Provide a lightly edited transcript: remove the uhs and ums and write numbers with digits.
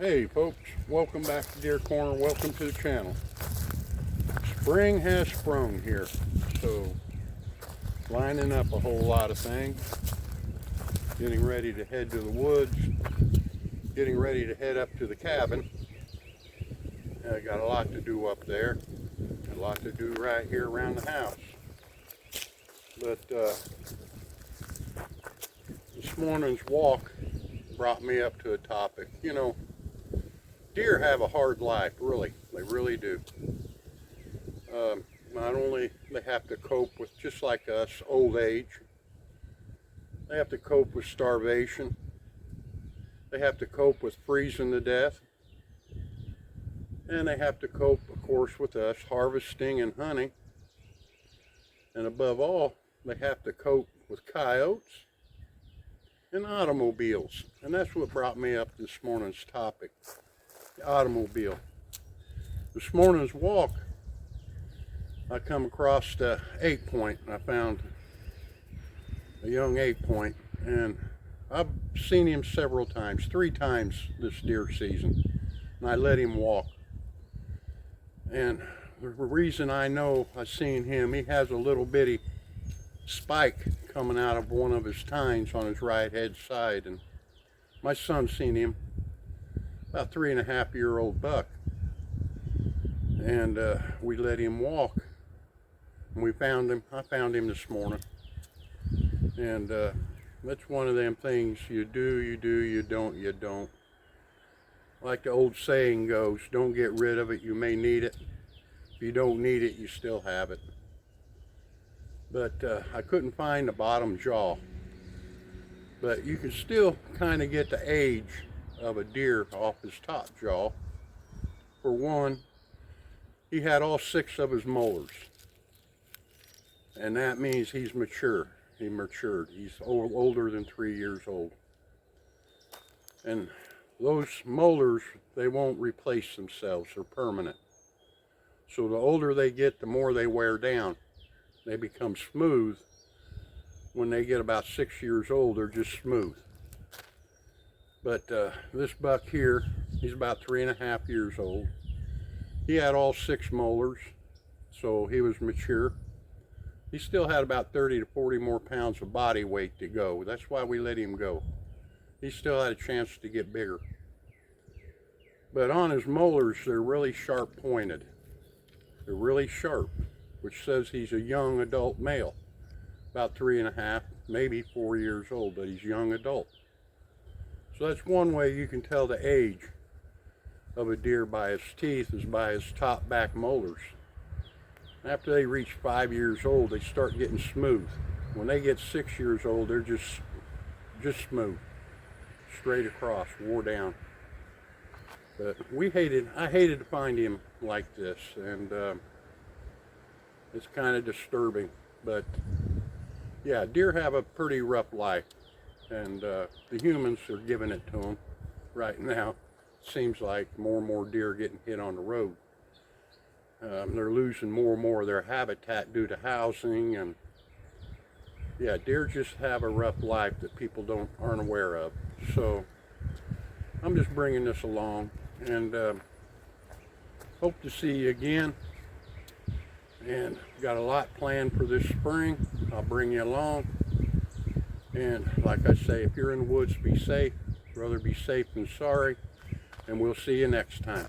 Hey folks, welcome back to Deer Corner. Welcome to the channel. Spring has sprung here, so lining up a whole lot of things. Getting ready to head to the woods. Getting ready to head up to the cabin. I got a lot to do up there. A lot to do right here around the house. But this morning's walk brought me up to a topic. You know, deer have a hard life, really. They really do. Not only they have to cope with, just like us, old age. They have to cope with starvation. They have to cope with freezing to death. And they have to cope, of course, with us harvesting and hunting. And above all, they have to cope with coyotes and automobiles. And that's what brought me up this morning's topic. The automobile. This morning's walk, I come across the 8-point. I found a young 8-point, and I've seen him several times, 3 times this deer season, and I let him walk. And the reason I know I've seen him, he has a little bitty spike coming out of one of his tines on his right head side, and my son's seen him, about 3.5-year-old buck, and we let him walk, and we found him. I found him this morning, and that's one of them things you do, you don't, you don't. Like the old saying goes, don't get rid of it, you may need it. If you don't need it, you still have it. But I couldn't find the bottom jaw. But you can still kind of get the age of a deer off his top jaw. For one, he had all 6 of his molars. And that means he's mature. He matured. He's older than 3 years old. And those molars, they won't replace themselves. They're permanent. So the older they get, the more they wear down. They become smooth. When they get about 6 years old, they're just smooth. But this buck here, he's about 3.5 years old. He had all 6 molars, so he was mature. He still had about 30 to 40 more pounds of body weight to go. That's why we let him go. He still had a chance to get bigger. But on his molars, they're really sharp pointed. They're really sharp, which says he's a young adult male. About 3.5, maybe 4 years old, but he's young adult. So that's one way you can tell the age of a deer by his teeth, is by his top back molars. After they reach 5 years old, they start getting smooth. When they get 6 years old, they're just smooth, straight across, wore down. But I hated to find him like this, and it's kind of disturbing. But yeah, deer have a pretty rough life, and the humans are giving it to them right now. Seems like more and more deer are getting hit on the road. They're losing more and more of their habitat due to housing, and yeah, deer just have a rough life that people aren't aware of. So I'm just bringing this along, and hope to see you again. And got a lot planned for this spring. I'll bring you along. And like I say, if you're in the woods, be safe. Rather be safe than sorry. And we'll see you next time.